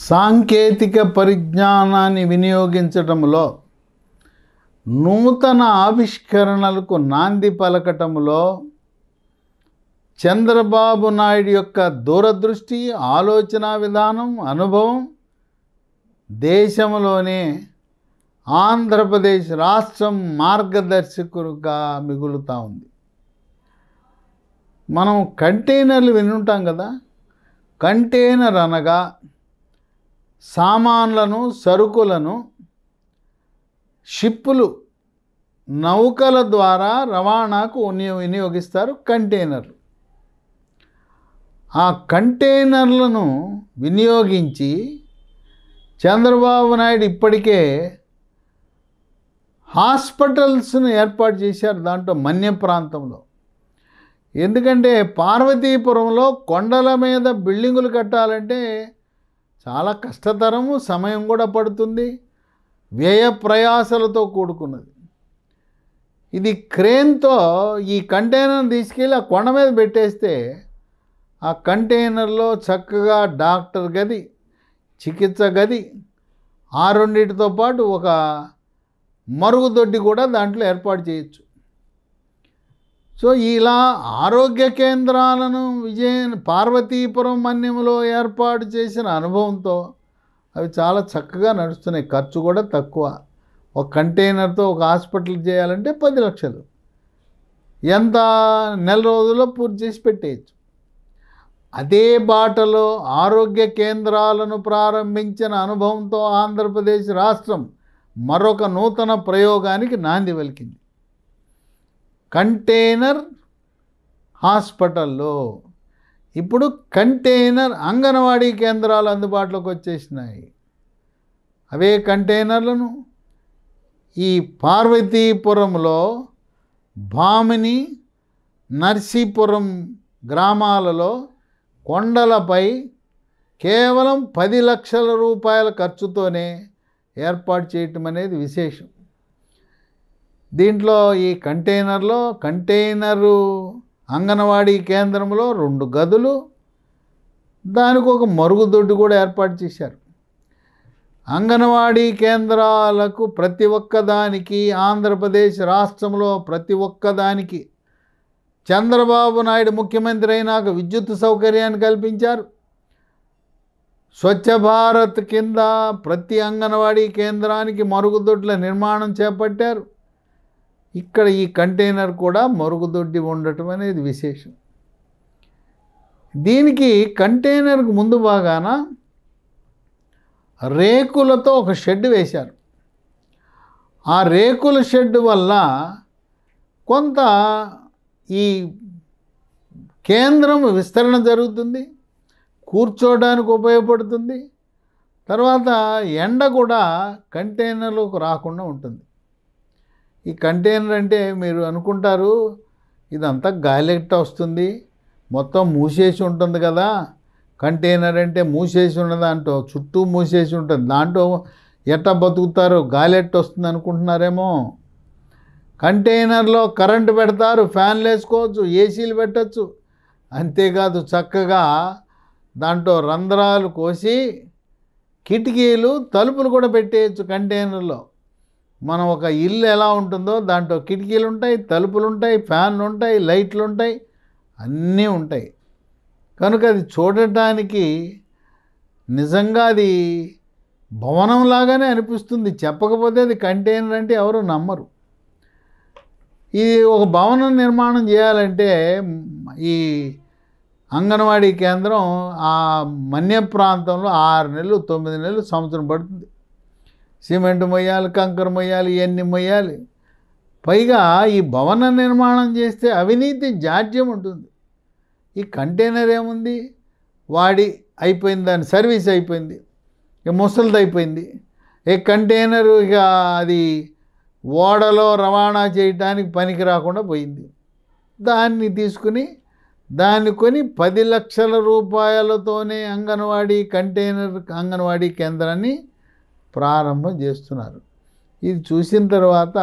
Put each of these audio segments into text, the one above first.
సాంకేతిక పరిజ్ఞానాన్ని వినియోగించటంలో నూతన ఆవిష్కరణలకు నాంది పలకటంలో చంద్రబాబు నాయుడు యొక్క దూరదృష్టి, ఆలోచన విధానం, అనుభవం దేశంలోనే ఆంధ్రప్రదేశ్ రాష్ట్రం మార్గదర్శకులుగా మిగులుతూ ఉంది. మనం కంటైనర్లు వినుంటాం కదా. కంటైనర్ అనగా సామాన్లను, సరుకులను షిప్పులు, నౌకల ద్వారా రవాణాకు వినియోగిస్తారు కంటైనర్లు. ఆ కంటైనర్లను వినియోగించి చంద్రబాబు నాయుడు ఇప్పటికే హాస్పిటల్స్ను ఏర్పాటు చేశారు దాంట్లో మన్య ప్రాంతంలో. ఎందుకంటే పార్వతీపురంలో కొండల మీద బిల్డింగులు కట్టాలంటే చాలా కష్టతరము, సమయం కూడా పడుతుంది, వ్యయ ప్రయాసలతో కూడుకున్నది. ఇది క్రేన్తో ఈ కంటైనర్ తీసుకెళ్ళి ఆ కొండ మీద పెట్టేస్తే ఆ కంటైనర్లో చక్కగా డాక్టర్ గది, చికిత్స గది, ఆ రెండింటితో పాటు ఒక మరుగుదొడ్డి కూడా దాంట్లో ఏర్పాటు చేయొచ్చు. సో ఇలా ఆరోగ్య కేంద్రాలను పార్వతీపురం మన్యంలో ఏర్పాటు చేసిన అనుభవంతో అవి చాలా చక్కగా నడుస్తున్నాయి. ఖర్చు కూడా తక్కువ. ఒక కంటైనర్తో ఒక హాస్పిటల్ చేయాలంటే 10 లక్షలు, ఎంత నెల రోజుల్లో పూర్తి చేసి పెట్టేయచ్చు. అదే బాటలో ఆరోగ్య కేంద్రాలను ప్రారంభించిన అనుభవంతో ఆంధ్రప్రదేశ్ రాష్ట్రం మరొక నూతన ప్రయోగానికి నాంది పలికింది. కంటైనర్ హాస్పిటల్లో ఇప్పుడు కంటైనర్ అంగన్వాడీ కేంద్రాలు అందుబాటులోకి వచ్చేసినాయి. అవే కంటైనర్లను ఈ పార్వతీపురంలో భామిని, నర్సీపురం గ్రామాలలో కొండలపై కేవలం 10 లక్షల రూపాయల ఖర్చుతోనే ఏర్పాటు చేయటం అనేది విశేషం. దీంట్లో ఈ కంటైనరు అంగన్వాడీ కేంద్రంలో 2 గదులు, దానికి ఒక మరుగుదొడ్డి కూడా ఏర్పాటు చేశారు. అంగన్వాడీ కేంద్రాలకు ప్రతి ఒక్కదానికి, ఆంధ్రప్రదేశ్ రాష్ట్రంలో ప్రతి ఒక్కదానికి చంద్రబాబు నాయుడు ముఖ్యమంత్రి అయినాక విద్యుత్ సౌకర్యాన్ని కల్పించారు. స్వచ్ఛ భారత్ కింద ప్రతి అంగన్వాడీ కేంద్రానికి మరుగుదొడ్ల నిర్మాణం చేపట్టారు. ఇక్కడ ఈ కంటైనర్ కూడా మరుగుదొడ్డి ఉండటం అనేది విశేషం. దీనికి కంటైనర్కు ముందు భాగాన రేకులతో ఒక షెడ్ వేశారు. ఆ రేకుల షెడ్ వల్ల కొంత ఈ కేంద్రం విస్తరణ జరుగుతుంది, కూర్చోవడానికి ఉపయోగపడుతుంది. తర్వాత ఎండ కూడా కంటైనర్లోకి రాకుండా ఉంటుంది. ఈ కంటైనర్ అంటే మీరు అనుకుంటారు ఇదంతా గాలిట వస్తుంది, మొత్తం మూసేసి ఉంటుంది కదా. కంటైనర్ అంటే మూసేసి ఉన్న దాంట్లో చుట్టూ మూసేసి ఉంటుంది, దాంట్లో ఎట్లా బతుకుతారు, గాలిట వస్తుంది అనుకుంటున్నారేమో. కంటైనర్లో కరెంటు పెడతారు, ఫ్యాన్లు వేసుకోవచ్చు, ఏసీలు పెట్టచ్చు. అంతేకాదు చక్కగా దాంట్లో రంధ్రాలు కోసి కిటికీలు, తలుపులు కూడా పెట్టేయచ్చు కంటైనర్లో. మనం ఒక ఇల్లు ఎలా ఉంటుందో దాంట్లో కిటికీలు ఉంటాయి, తలుపులు ఉంటాయి, ఫ్యాన్లు ఉంటాయి, లైట్లు ఉంటాయి, అన్నీ ఉంటాయి. కనుక అది చూడటానికి నిజంగా అది భవనంలాగానే అనిపిస్తుంది. చెప్పకపోతే అది కంటైనర్ అంటే ఎవరు నమ్మరు. ఇది ఒక భవనం నిర్మాణం చేయాలంటే ఈ అంగన్వాడీ కేంద్రం ఆ మన్య ప్రాంతంలో 6 నెలలు, 9 నెలలు, సంవత్సరం పడుతుంది. సిమెంట్ మొయ్యాలి, కంకర మొయ్యాలి, ఇవన్నీ మొయ్యాలి. పైగా ఈ భవన నిర్మాణం చేస్తే అవినీతి జాడ్యం ఉంటుంది. ఈ కంటైనర్ ఏముంది, వాడి అయిపోయింది, దాని సర్వీస్ అయిపోయింది, ఇక ముసలిది అయిపోయింది. ఈ కంటైనరు ఇక అది ఓడలో రవాణా చేయడానికి పనికి రాకుండా పోయింది. దాన్ని తీసుకుని దాన్ని కొని 10 లక్షల రూపాయలతోనే అంగన్వాడీ కేంద్రాన్ని ప్రారంభం చేస్తున్నారు. ఇది చూసిన తర్వాత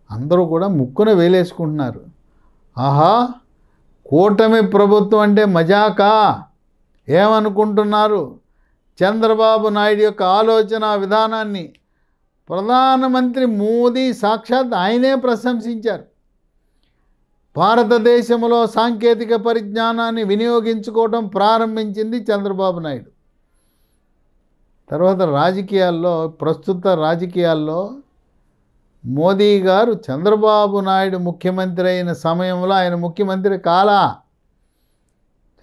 అందరూ కూడా ముక్కున వేలేసుకుంటున్నారు. ఆహా, కూటమి ప్రభుత్వం అంటే మజాకా, ఏమనుకుంటున్నారు? చంద్రబాబు నాయుడు యొక్క ఆలోచన విధానాన్ని ప్రధానమంత్రి మోదీ సాక్షాత్ ఆయనే ప్రశంసించారు. భారతదేశంలో సాంకేతిక పరిజ్ఞానాన్ని వినియోగించుకోవడం ప్రారంభించింది చంద్రబాబు నాయుడు. తర్వాత ప్రస్తుత రాజకీయాల్లో మోదీ గారు చంద్రబాబు నాయుడు ముఖ్యమంత్రి అయిన సమయంలో ఆయన ముఖ్యమంత్రి కాలా.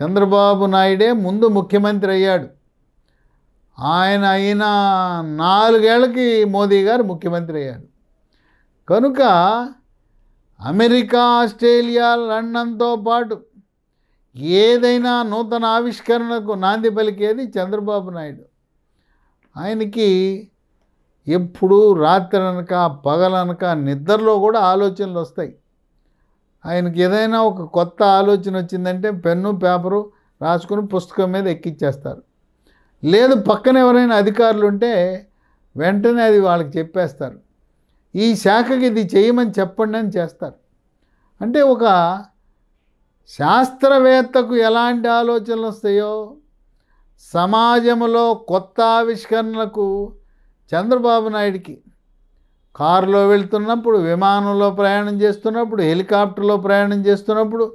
చంద్రబాబు నాయుడే ముందు ముఖ్యమంత్రి అయ్యాడు. ఆయన అయిన 4 ఏళ్ళకి మోదీ గారు ముఖ్యమంత్రి అయ్యాడు. కనుక అమెరికా, ఆస్ట్రేలియా, లండన్తో పాటు ఏదైనా నూతన ఆవిష్కరణకు నాంది పలికేది చంద్రబాబు నాయుడు. ఆయనకి ఎప్పుడు రాత్రనక పగలనక నిద్రలో కూడా ఆలోచనలు వస్తాయి. ఆయనకి ఏదైనా ఒక కొత్త ఆలోచన వచ్చిందంటే పెన్ను పేపరు రాసుకుని పుస్తకం మీద ఎక్కిచ్చేస్తారు. లేదు పక్కన ఎవరైనా అధికారులు ఉంటే వెంటనే అది వాళ్ళకి చెప్పేస్తారు. ఈ శాఖకి ఇది చేయమని చెప్పండి అని చేస్తారు. అంటే ఒక శాస్త్రవేత్తకు ఎలాంటి ఆలోచనలు వస్తాయో సమాజంలో కొత్త ఆవిష్కరణలకు చంద్రబాబు నాయుడికి కారులో వెళ్తున్నప్పుడు, విమానంలో ప్రయాణం చేస్తున్నప్పుడు, హెలికాప్టర్లో ప్రయాణం చేస్తున్నప్పుడు,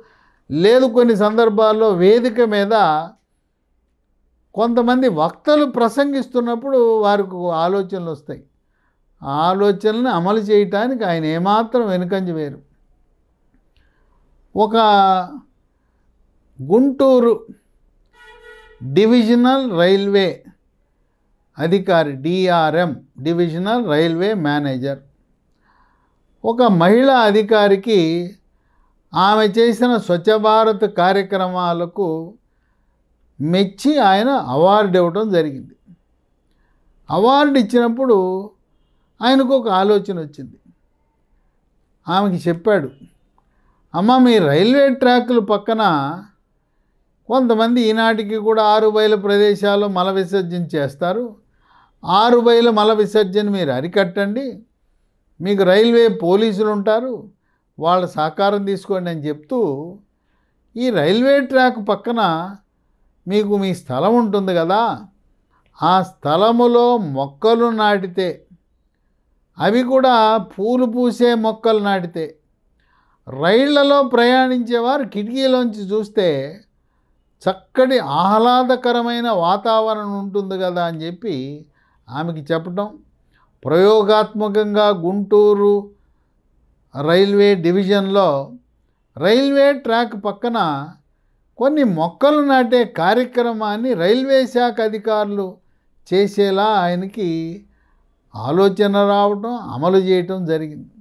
లేదు కొన్ని సందర్భాల్లో వేదిక మీద కొంతమంది వక్తలు ప్రసంగిస్తున్నప్పుడు వారికి ఆలోచనలు వస్తాయి. ఆ ఆలోచనలను అమలు చేయటానికి ఆయన ఏమాత్రం వెనుకంజ వేరు. ఒక గుంటూరు డివిజనల్ రైల్వే అధికారి, డిఆర్ఎం, డివిజనల్ రైల్వే మేనేజర్, ఒక మహిళా అధికారికి ఆమె చేసిన స్వచ్ఛ భారత్ కార్యక్రమాలకు మెచ్చి ఆయన అవార్డు ఇవ్వడం జరిగింది. అవార్డు ఇచ్చినప్పుడు ఆయనకు ఒక ఆలోచన వచ్చింది. ఆమెకి చెప్పాడు, అమ్మ మీ రైల్వే ట్రాకుల పక్కన కొంతమంది ఈనాటికి కూడా 6 బయలు ప్రదేశాల్లో మల విసర్జన చేస్తారు. 6 బయలు మల విసర్జన మీరు అరికట్టండి. మీకు రైల్వే పోలీసులు ఉంటారు, వాళ్ళ సహకారం తీసుకోండి అని చెప్తూ ఈ రైల్వే ట్రాక్ పక్కన మీకు మీ స్థలం ఉంటుంది కదా, ఆ స్థలములో మొక్కలు నాటితే, అవి కూడా పూలు పూసే మొక్కలు నాటితే రైళ్లలో ప్రయాణించేవారు కిటికీలోంచి చూస్తే చక్కటి ఆహ్లాదకరమైన వాతావరణం ఉంటుంది కదా అని చెప్పి ఆమెకి చెప్పటం. ప్రయోగాత్మకంగా గుంటూరు రైల్వే డివిజన్లో రైల్వే ట్రాక్ పక్కన కొన్ని మొక్కలు నాటే కార్యక్రమాన్ని రైల్వే శాఖ అధికారులు చేసేలా ఆయనకి ఆలోచన రావటం, అమలు చేయటం జరిగింది.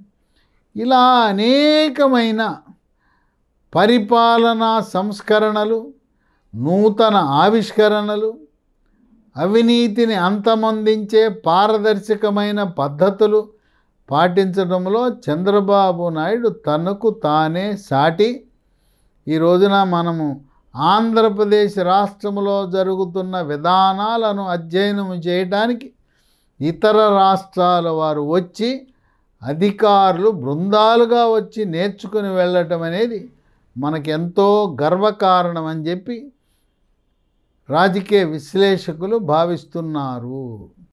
ఇలా అనేకమైన పరిపాలనా సంస్కరణలు, నూతన ఆవిష్కరణలు, అవినీతిని అంతమొందించే పారదర్శకమైన పద్ధతులు పాటించడంలో చంద్రబాబు నాయుడు తనకు తానే సాటి. ఈ రోజున మనము ఆంధ్రప్రదేశ్ రాష్ట్రంలో జరుగుతున్న విధానాలను అధ్యయనం చేయడానికి ఇతర రాష్ట్రాల వారు వచ్చి, అధికారులు బృందాలుగా వచ్చి నేర్చుకుని వెళ్ళటం అనేది మనకెంతో గర్వకారణం అని చెప్పి రాజకీయ విశ్లేషకులు భావిస్తున్నారు.